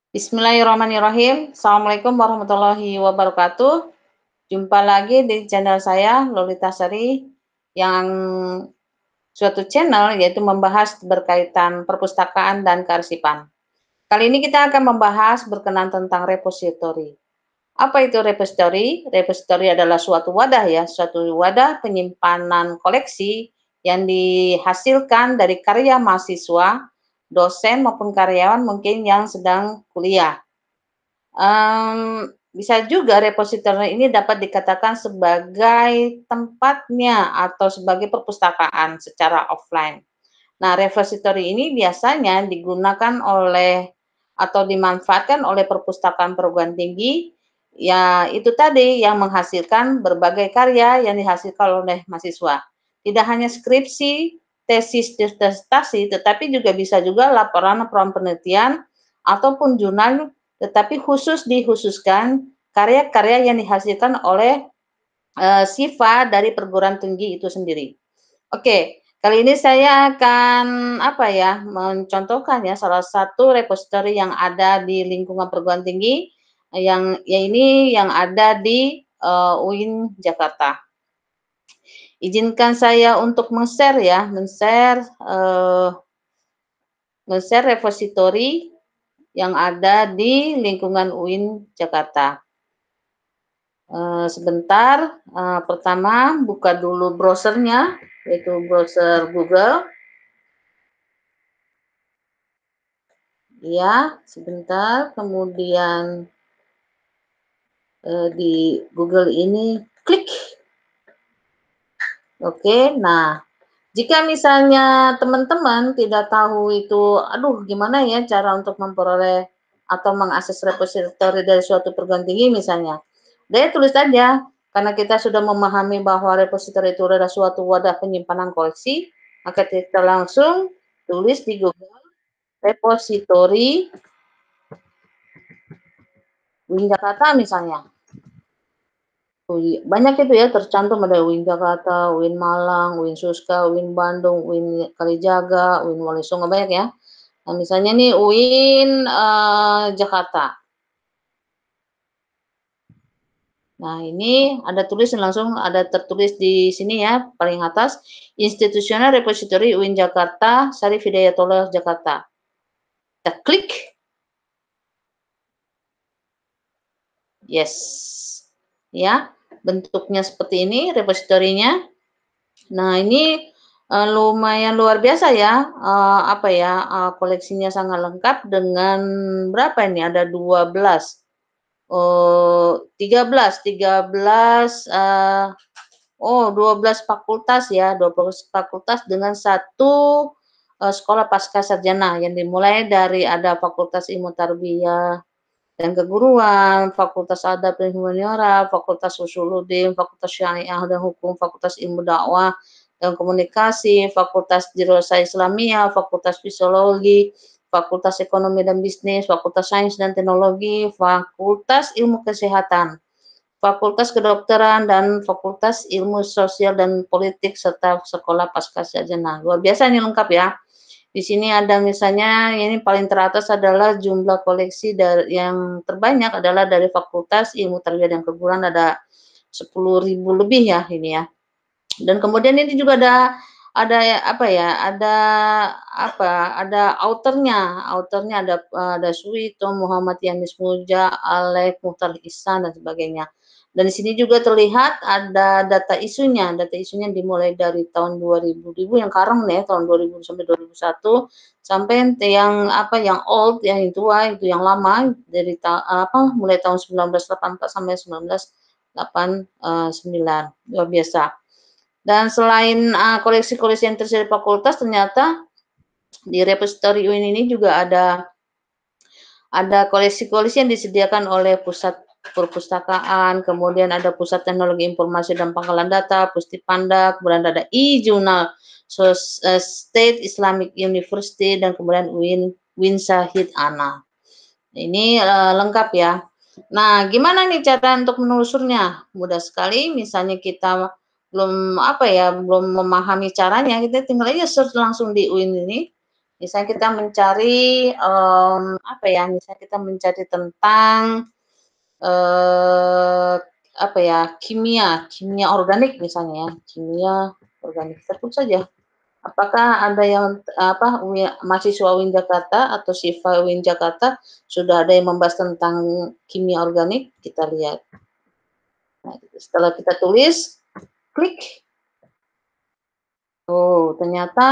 Bismillahirrahmanirrahim. Assalamualaikum warahmatullahi wabarakatuh. Jumpa lagi di channel saya, Lolita Sari, yang suatu channel yaitu membahas berkaitan perpustakaan dan kearsipan. Kali ini kita akan membahas berkenan tentang repository. Apa itu repository? Repository adalah suatu wadah ya, suatu wadah penyimpanan koleksi yang dihasilkan dari karya mahasiswa, dosen maupun karyawan mungkin yang sedang kuliah. Bisa juga repositori ini dapat dikatakan sebagai tempatnya atau sebagai perpustakaan secara offline. Nah, repositori ini biasanya digunakan oleh atau dimanfaatkan oleh perpustakaan perguruan tinggi, ya itu tadi yang menghasilkan berbagai karya yang dihasilkan oleh mahasiswa. Tidak hanya skripsi, tesis, disertasi, tetapi juga bisa juga laporan-laporan penelitian ataupun jurnal, tetapi dikhususkan karya-karya yang dihasilkan oleh siswa dari perguruan tinggi itu sendiri. Oke, kali ini saya akan mencontohkan ya salah satu repositori yang ada di lingkungan perguruan tinggi yang ada di UIN Jakarta. Izinkan saya untuk men-share ya, men-share repositori yang ada di lingkungan UIN Jakarta. Sebentar, pertama buka dulu browsernya, yaitu browser Google. Ya, sebentar, kemudian di Google ini klik. Oke, nah jika misalnya teman-teman tidak tahu itu, aduh gimana ya cara untuk memperoleh atau mengakses repositori dari suatu perguruan tinggi misalnya. Dia tulis saja, karena kita sudah memahami bahwa repositori itu adalah suatu wadah penyimpanan koleksi, maka kita langsung tulis di Google repositori UIN Jakarta misalnya. Banyak itu ya tercantum ada UIN Jakarta, UIN Malang, UIN Suska, UIN Bandung, UIN Kalijaga, UIN Wali Songo, banyak ya. Nah, misalnya nih UIN Jakarta. Nah, ini ada tertulis di sini ya, paling atas, Institutional Repository UIN Jakarta, Syarif Hidayatullah Jakarta. Kita klik. Yes. Ya, bentuknya seperti ini repositorinya. Nah, ini lumayan luar biasa ya, koleksinya sangat lengkap dengan berapa ini, ada 12, 12 fakultas ya, 12 fakultas dengan satu sekolah pascasarjana yang dimulai dari ada Fakultas Ilmu Tarbiyah dan Keguruan, Fakultas Adab dan Humaniora, Fakultas Usuluddin, Fakultas Syariah dan Hukum, Fakultas Ilmu Dakwah dan Komunikasi, Fakultas Dirosah Islamiyah, Fakultas Fisiologi, Fakultas Ekonomi dan Bisnis, Fakultas Sains dan Teknologi, Fakultas Ilmu Kesehatan, Fakultas Kedokteran, dan Fakultas Ilmu Sosial dan Politik, serta Sekolah Pascasarjana. Luar biasa ini lengkap ya. Di sini ada misalnya ini paling teratas adalah jumlah koleksi yang terbanyak adalah dari Fakultas Ilmu Tarbiyah dan Keguruan, ada 10.000 lebih ya ini ya. Dan kemudian ini juga ada autornya ada Suwito, Muhammad Yanis Muja, Alek, Muhtar Ihsan dan sebagainya. Dan di sini juga terlihat ada data isunya dimulai dari tahun 2000 yang current ya, tahun 2000 sampai 2001, sampai yang old, yang tua, itu yang lama dari mulai tahun 1984 sampai 1989. Luar biasa. Dan selain koleksi-koleksi yang tersedia di fakultas, ternyata di repositori UIN ini juga ada koleksi-koleksi yang disediakan oleh pusat perpustakaan, kemudian ada pusat teknologi informasi dan pengolahan data, Pustipanda, kemudian ada e-journal State Islamic University, dan kemudian UIN Syahid Ana. Ini lengkap ya. Nah, gimana nih cara untuk menelusurnya? Mudah sekali, misalnya kita belum memahami caranya, kita tinggal aja search langsung di UIN ini. Misalnya kita mencari, apa ya, misalnya kita mencari tentang, eee, apa ya, kimia organik misalnya ya, kimia organik, kita tulis saja. Apakah ada yang, apa, mahasiswa UIN Jakarta atau siswa UIN Jakarta sudah ada yang membahas tentang kimia organik? Kita lihat. Nah, setelah kita tulis, klik. Oh, ternyata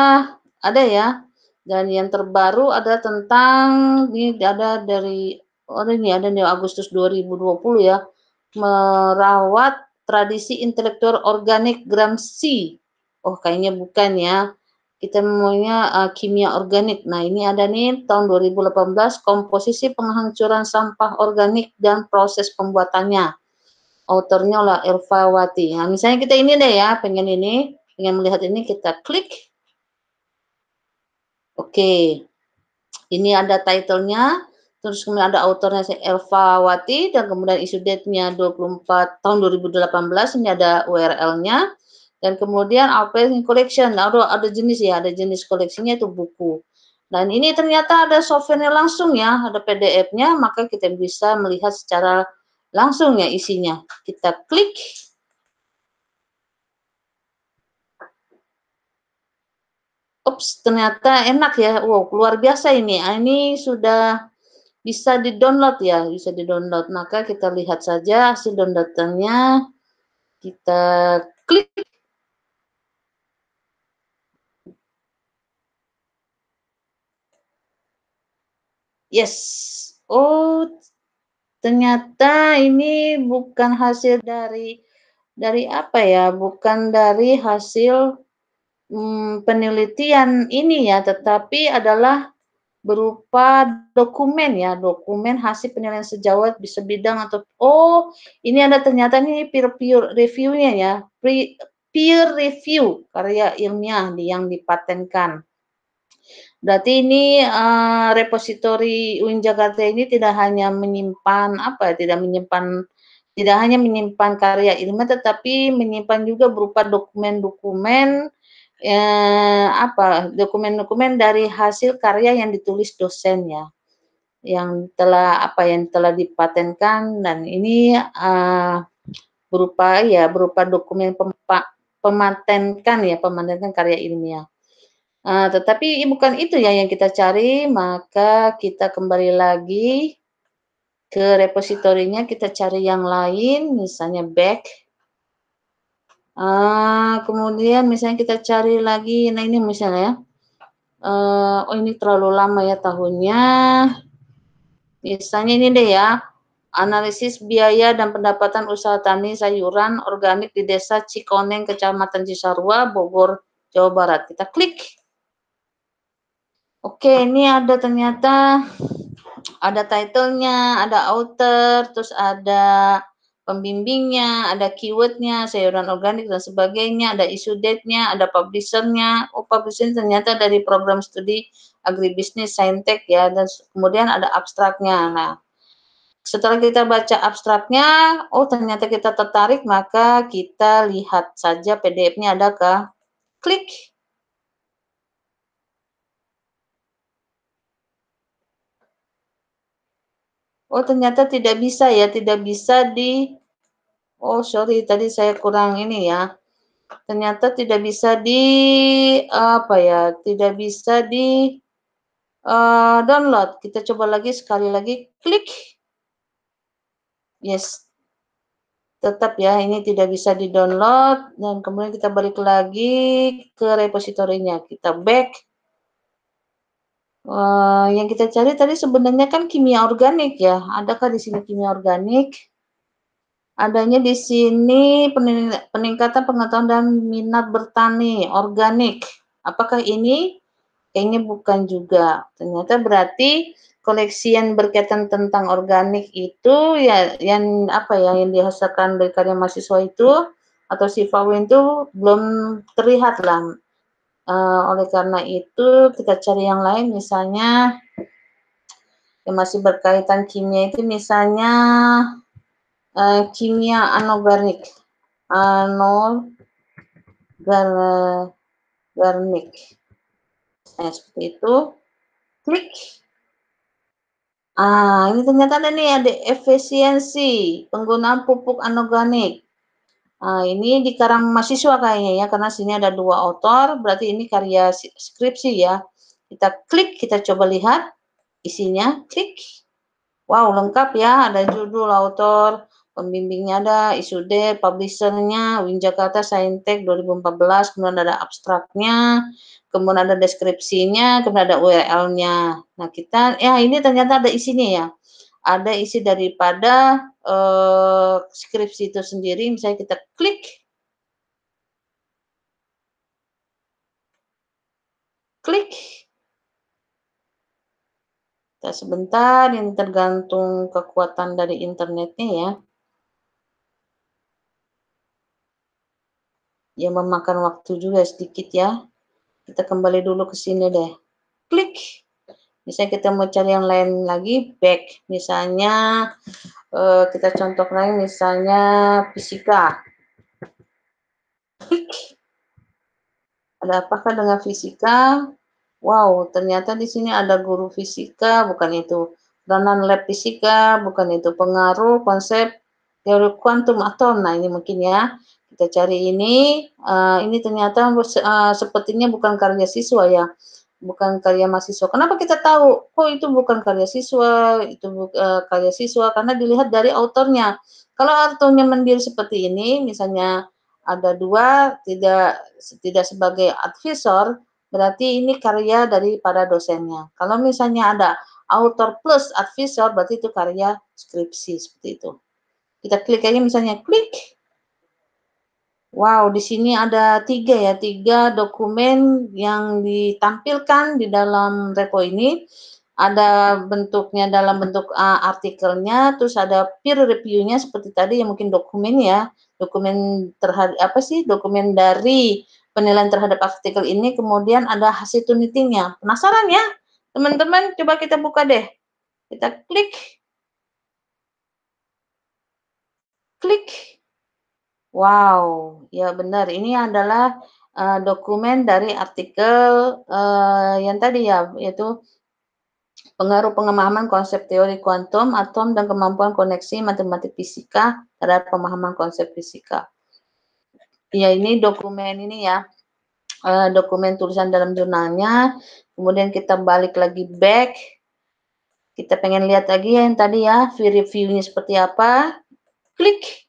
ada ya. Dan yang terbaru ada tentang ini ada dari ini ada di Agustus 2020 ya. Merawat tradisi intelektual organik Gramsci. Oh, kayaknya bukan ya. Kita maunya kimia organik. Nah, ini ada nih tahun 2018 komposisi penghancuran sampah organik dan proses pembuatannya. Autornya lah Elvawati. Nah, misalnya kita ini deh ya, pengen melihat ini kita klik. Oke, ini ada title-nya, terus kemudian ada autornya Elvawati dan kemudian issue date-nya 24 tahun 2018, ini ada URL-nya. Dan kemudian Open Collection, ada jenis ya, ada jenis koleksinya itu buku. Dan ini ternyata ada software-nya langsung ya, ada PDF-nya, maka kita bisa melihat secara langsung ya isinya. Kita klik. Ups, ternyata enak ya. Wow, luar biasa ini. Ini sudah bisa di-download ya, bisa di-download. Maka kita lihat saja hasil download-nya. Kita klik. Yes. Oh, ternyata ini bukan hasil dari apa ya? Bukan dari hasil penelitian ini ya, tetapi adalah berupa dokumen ya, dokumen hasil penilaian sejawat bisa bidang atau oh, ini ada ternyata nih peer review-nya ya, peer review karya ilmiah yang dipatenkan. Berarti ini, repositori UIN Jakarta ini tidak hanya menyimpan apa ya, tidak hanya menyimpan karya ilmiah, tetapi menyimpan juga berupa dokumen-dokumen, dokumen-dokumen dari hasil karya yang ditulis dosen ya, yang telah dipatenkan dan ini, berupa dokumen pematenkan karya ilmiah. Tetapi bukan itu ya yang kita cari, maka kita kembali lagi ke repositorinya, kita cari yang lain, misalnya back. Kemudian misalnya kita cari lagi, nah ini misalnya ya, oh ini terlalu lama ya tahunnya. Misalnya ini deh ya, analisis biaya dan pendapatan usaha tani sayuran organik di Desa Cikoneng, Kecamatan Cisarua, Bogor, Jawa Barat. Kita klik. Oke, ini ada ternyata ada title-nya, ada author, terus ada pembimbingnya, ada keyword-nya, sayuran organik dan sebagainya, ada issue date-nya, ada publisher-nya. Oh, publisher ternyata dari program studi agribisnis Saintek ya, dan kemudian ada abstraknya. Nah, setelah kita baca abstraknya, oh ternyata kita tertarik, maka kita lihat saja PDF-nya adakah. Klik. Oh ternyata tidak bisa ya, tidak bisa oh sorry tadi saya kurang ini ya. Ternyata tidak bisa apa ya, tidak bisa download. Kita coba lagi sekali lagi, klik. Yes, tetap ya ini tidak bisa di-download dan kemudian kita balik lagi ke repositorinya. Kita back. Yang kita cari tadi sebenarnya kan kimia organik ya. Adakah di sini kimia organik? Adanya di sini peningkatan pengetahuan dan minat bertani organik. Apakah ini? Kayaknya bukan juga. Ternyata berarti koleksi yang berkaitan tentang organik itu ya yang apa ya, yang dihasilkan dari karya mahasiswa itu atau si Fawin itu belum terlihat lah. Oleh karena itu kita cari yang lain misalnya yang masih berkaitan kimia itu misalnya kimia anorganik. Anorganik. Nah, seperti itu, klik. Ini ternyata ada efisiensi penggunaan pupuk anorganik. Ini di karang mahasiswa kayaknya ya, karena sini ada 2 autor, berarti ini karya skripsi ya. Kita klik, kita coba lihat isinya, klik. Wow, lengkap ya, ada judul, autor, pembimbingnya ada, isu date, publisher-nya, UIN Jakarta Saintek 2014, kemudian ada abstraknya, kemudian ada deskripsinya, kemudian ada URL-nya. Nah, ini ternyata ada isinya ya. Ada isi daripada skripsi itu sendiri, misalnya kita klik, klik. Kita sebentar, ini tergantung kekuatan dari internetnya ya. Ya memakan waktu juga sedikit ya. Kita kembali dulu ke sini deh. Klik. Misalnya kita mau cari yang lain lagi, back. Misalnya kita contoh lain, misalnya fisika. Klik. Ada apakah dengan fisika? Wow, ternyata di sini ada guru fisika, bukan itu. Peranan lab fisika, bukan itu. Pengaruh konsep teori kuantum atom. Nah, ini mungkin ya. Kita cari ini ternyata sepertinya bukan karya siswa ya. Bukan karya mahasiswa. Kenapa kita tahu? Kok itu bukan karya siswa, itu karya siswa? Karena dilihat dari autornya. Kalau autornya mendiri seperti ini, misalnya ada 2, tidak sebagai advisor, berarti ini karya daripada dosennya. Kalau misalnya ada author plus advisor, berarti itu karya skripsi, seperti itu. Kita klik aja misalnya, klik. Wow, di sini ada 3 dokumen yang ditampilkan di dalam repo ini. Ada bentuknya dalam bentuk artikelnya, terus ada peer review-nya seperti tadi yang mungkin dokumen ya, dokumen dokumen dari penilaian terhadap artikel ini, kemudian ada hasil tunitinya. Penasaran ya? Teman-teman, coba kita buka deh. Kita klik, klik. Wow, ya benar. Ini adalah dokumen dari artikel yang tadi ya, yaitu pengaruh pemahaman konsep teori kuantum, atom, dan kemampuan koneksi matematik fisika terhadap pemahaman konsep fisika. Ya, ini dokumen ini ya, dokumen tulisan dalam jurnalnya. Kemudian kita balik lagi back. Kita pengen lihat lagi yang tadi ya, review-nya seperti apa. Klik,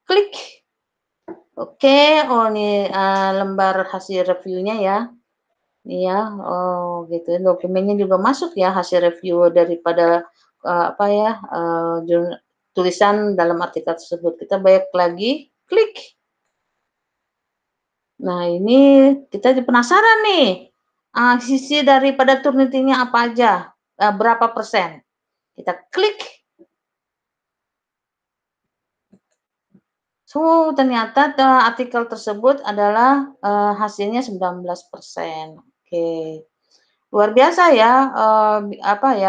klik. Oke, oh ini lembar hasil reviewnya ya. Ini ya, oh gitu. Dokumennya juga masuk ya, hasil review daripada tulisan dalam artikel tersebut. Kita balik lagi, klik. Nah, ini kita penasaran nih, sisi daripada Turnitin-nya apa aja, berapa persen. Kita klik. Ternyata artikel tersebut adalah hasilnya 19%. Oke. Luar biasa ya,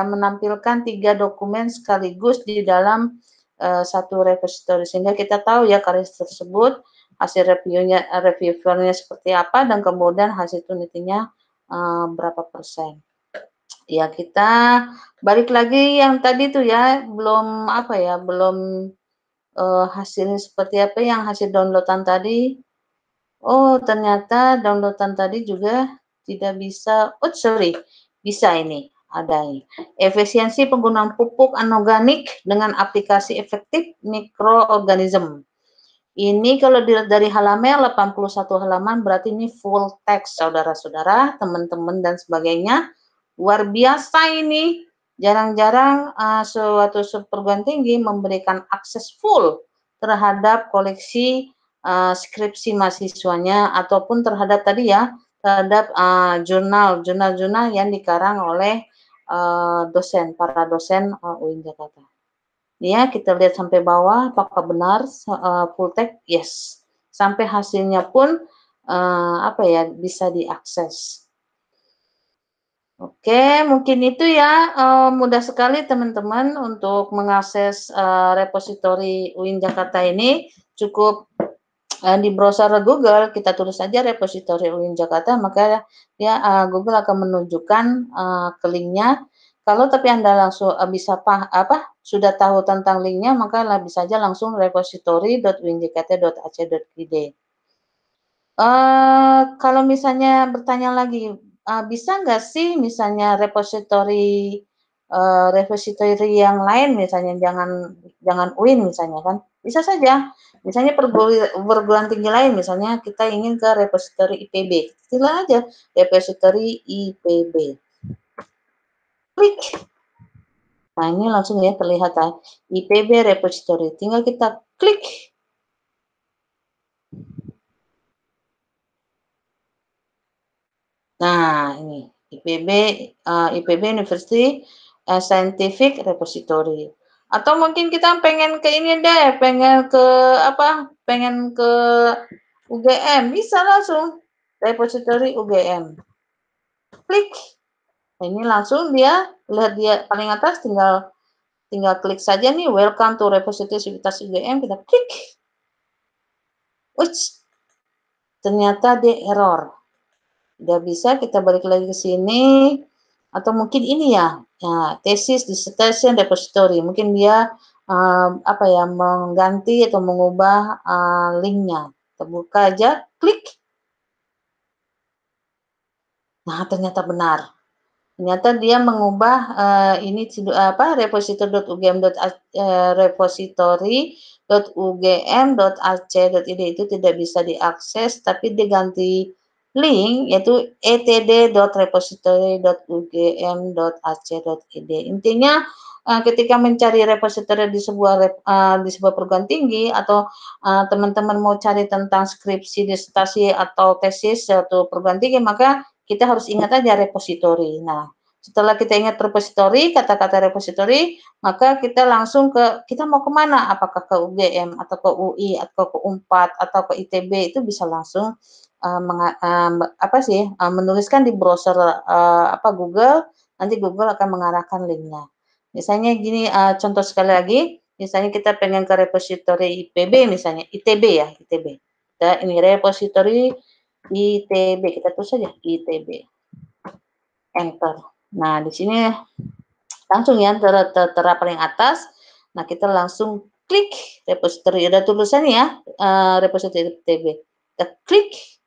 menampilkan 3 dokumen sekaligus di dalam satu repository, sehingga kita tahu ya karya tersebut, hasil reviewernya seperti apa, dan kemudian hasil tunitinya berapa persen. Ya, kita balik lagi yang tadi tuh ya, belum hasilnya seperti apa yang hasil download-an tadi. Oh, ternyata download-an tadi juga tidak bisa, bisa ini, ada ini. Efisiensi penggunaan pupuk anorganik dengan aplikasi efektif mikroorganisme. Ini kalau dilihat dari halaman 81 halaman, berarti ini full text, saudara-saudara, teman-teman, dan sebagainya. Luar biasa ini. Jarang-jarang suatu perguruan tinggi memberikan akses full terhadap koleksi skripsi mahasiswanya, ataupun terhadap tadi ya, terhadap jurnal-jurnal yang dikarang oleh para dosen UIN Jakarta. Ya, kita lihat sampai bawah, apakah benar full text? Yes. Sampai hasilnya pun bisa diakses. Oke, mungkin itu ya, mudah sekali teman-teman untuk mengakses repositori UIN Jakarta ini, cukup Di browser Google kita tulis saja repositori UIN Jakarta, maka dia, Google akan menunjukkan, ke linknya. Kalau tapi Anda langsung, bisa sudah tahu tentang linknya, maka bisa saja langsung repositori.uinjkt.ac.id. Kalau misalnya bertanya lagi, bisa nggak sih misalnya repositori yang lain misalnya jangan jangan UIN misalnya kan, bisa saja. Misalnya perguruan tinggi lain misalnya kita ingin ke repositori IPB, pilih aja repositori IPB, klik. Nah ini langsung ya terlihat kan, IPB repositori, tinggal kita klik. Nah, ini IPB University Scientific Repository. Atau mungkin kita pengen ke ini deh, pengen ke UGM, bisa langsung repository UGM. Klik. Nah, ini langsung lihat dia paling atas, tinggal klik saja nih, welcome to repository Universitas UGM, kita klik. Wih, ternyata dia error. Udah bisa, kita balik lagi ke sini, atau mungkin ini ya, tesis dissertation repository, mungkin dia mengganti atau mengubah linknya. Kita buka aja, klik. Nah, ternyata benar. Ternyata dia mengubah ini repository.ugm.ac.id itu tidak bisa diakses, tapi diganti link yaitu etd.repository.ugm.ac.id. Intinya ketika mencari repositori di sebuah perguruan tinggi atau teman-teman mau cari tentang skripsi, disertasi atau tesis suatu perguruan tinggi, maka kita harus ingat aja repositori. Nah, setelah kita ingat repositori, kata-kata repositori, maka kita langsung kita mau kemana? Apakah ke UGM atau ke UI atau ke UNPAD atau ke ITB, itu bisa langsung menuliskan di browser Google, nanti Google akan mengarahkan linknya. Misalnya gini, contoh sekali lagi, misalnya kita pengen ke repositori IPB misalnya, ITB ya, ITB. Ini repositori ITB, kita tulis saja ITB, enter. Nah, di sini langsung ya tertera paling atas. Nah, kita langsung klik repositori, ada tulisan ya, repositori ITB. Kita klik.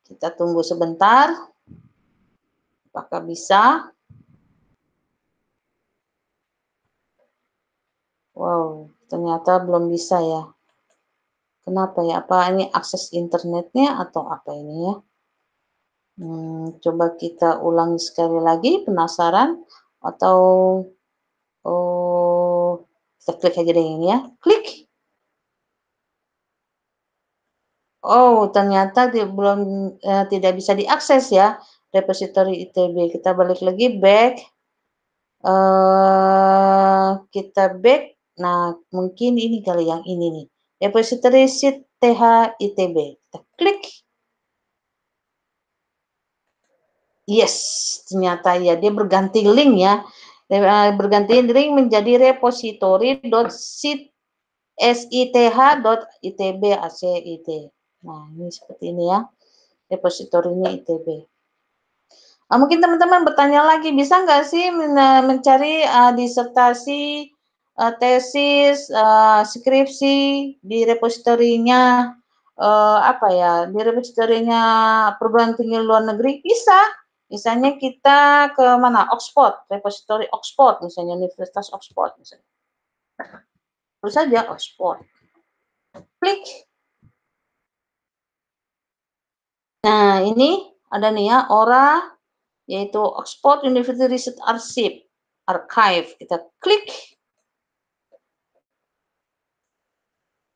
Kita tunggu sebentar. Apakah bisa? Wow, ternyata belum bisa ya. Kenapa ya? Apa ini akses internetnya atau apa ini ya? Coba kita ulangi sekali lagi, penasaran? Atau kita klik aja deh ini ya, klik. Oh, ternyata tidak bisa diakses ya, repositori ITB. Kita balik lagi, back. Kita back. Nah, mungkin ini kali yang ini nih, repositori SIT TH ITB. Kita klik. Yes, ternyata ya, dia berganti link ya. Berganti link menjadi repository.sith.itb.ac.id. Nah, ini seperti ini ya, repositorinya ITB. Mungkin teman-teman bertanya lagi, bisa nggak sih mencari disertasi, tesis, skripsi di repositorinya di repositorinya perguruan tinggi luar negeri? Bisa. Misalnya kita ke mana? Oxford, repositori Oxford, misalnya Universitas Oxford, misalnya. Terus saja Oxford. Klik. Nah, ini ada nih ya, ORA, yaitu Oxford University Research Archive. Kita klik.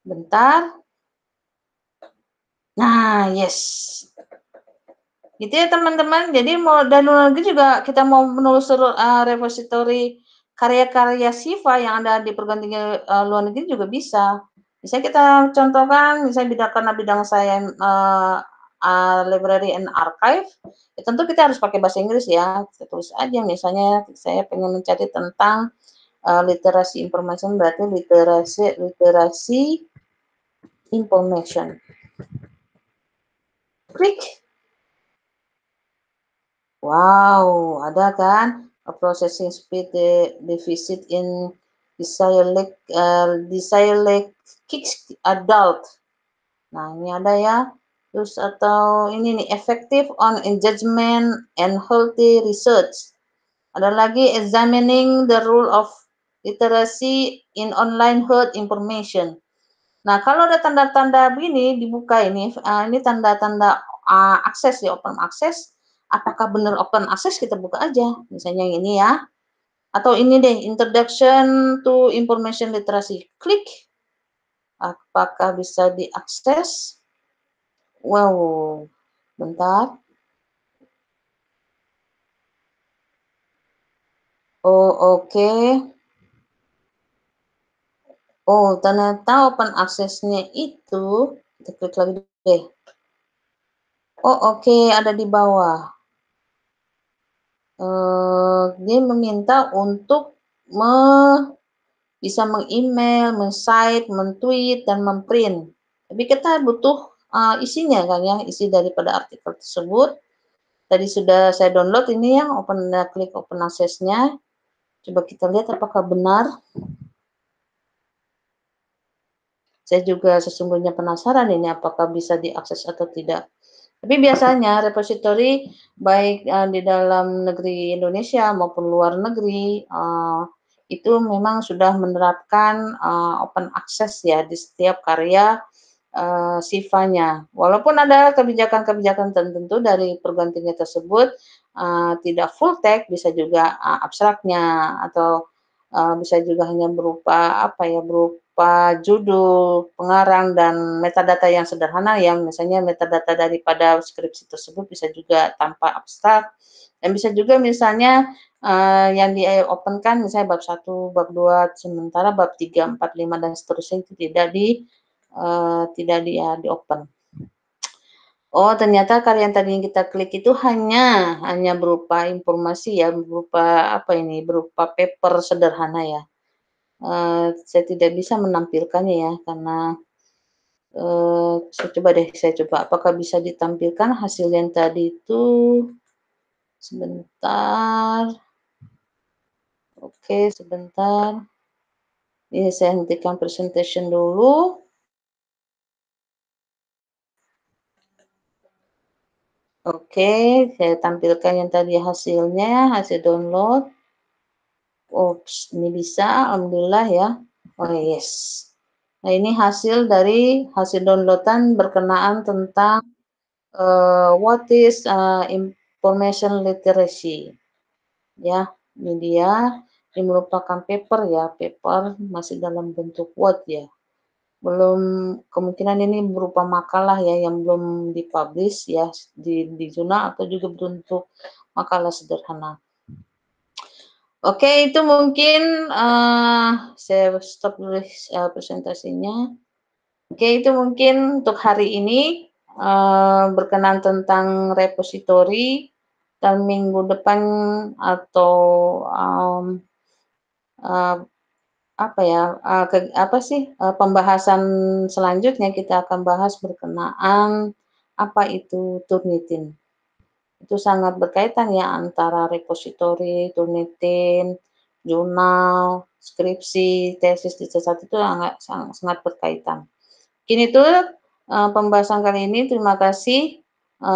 Bentar. Nah, yes. Gitu ya teman-teman. Jadi mau dan luar negeri juga kita mau menelusuri repositori karya-karya SIFA yang ada di perguruan tinggi luar negeri juga bisa. Misalnya kita contohkan, misalnya karena bidang saya library and archive, ya tentu kita harus pakai bahasa Inggris ya. Kita tulis aja misalnya saya pengen mencari tentang literasi information berarti literasi information. Klik. Wow, ada kan? A processing speed deficit in dyslexic adult. Nah, ini ada ya. Terus atau ini nih, effective on engagement and healthy research. Ada lagi examining the rule of literacy in online health information. Nah, kalau ada tanda-tanda begini dibuka ini tanda-tanda akses ya, open access. Apakah benar open access kita buka aja. Misalnya yang ini ya. Atau ini deh, introduction to information literacy. Klik. Apakah bisa diakses? Wow, bentar. Oh, oke. Oh, ternyata open access-nya itu, kita klik lagi deh. Oh, oke, ada di bawah. Dia meminta untuk me bisa meng-email, men-cite, men-tweet, dan mem-print. Tapi kita butuh isinya kan ya, isi daripada artikel tersebut. Tadi sudah saya download ini yang klik open access-nya. Coba kita lihat apakah benar. Saya juga sesungguhnya penasaran ini apakah bisa diakses atau tidak. Tapi biasanya repositori baik di dalam negeri Indonesia maupun luar negeri itu memang sudah menerapkan open access ya di setiap karya sifanya. Walaupun ada kebijakan-kebijakan tertentu dari perguruan tinggi tersebut tidak full text, bisa juga abstraknya atau bisa juga hanya berupa apa ya, berupa judul, pengarang, dan metadata yang sederhana yang misalnya metadata daripada skripsi tersebut bisa juga tanpa abstrak, dan bisa juga misalnya yang di-open-kan misalnya bab 1, bab 2, sementara bab 3, 4, 5, dan seterusnya itu tidak di-open. Oh, ternyata karya yang tadi yang kita klik itu hanya berupa informasi ya, berupa apa ini, berupa paper sederhana ya. Saya tidak bisa menampilkannya ya, karena saya coba apakah bisa ditampilkan hasil yang tadi itu. Sebentar. Oke, sebentar. Ini saya hentikan presentation dulu. Oke, saya tampilkan yang tadi hasilnya, hasil download. Ops, ini bisa, alhamdulillah ya. Oh yes. Nah, ini hasil dari hasil downloadan berkenaan tentang what is information literacy. Ya, ini dia. Ini merupakan paper ya, paper masih dalam bentuk Word ya. Belum, kemungkinan ini berupa makalah ya yang belum dipublish ya di jurnal atau juga bentuk makalah sederhana. Oke, itu mungkin saya stop dulu presentasinya. Oke, itu mungkin untuk hari ini berkenan tentang repositori, dan minggu depan atau apa ya, pembahasan selanjutnya kita akan bahas berkenaan apa itu Turnitin. Itu sangat berkaitan ya antara repositori, Turnitin, jurnal, skripsi, tesis, dissertasi itu sangat berkaitan. Mungkin itu pembahasan kali ini. Terima kasih.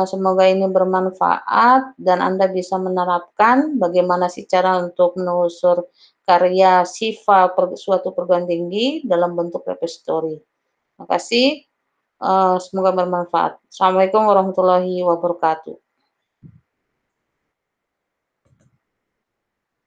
Semoga ini bermanfaat dan Anda bisa menerapkan bagaimana sih cara untuk menelusur karya SIFA suatu perguruan tinggi dalam bentuk repository. Terima kasih. Semoga bermanfaat. Assalamualaikum warahmatullahi wabarakatuh.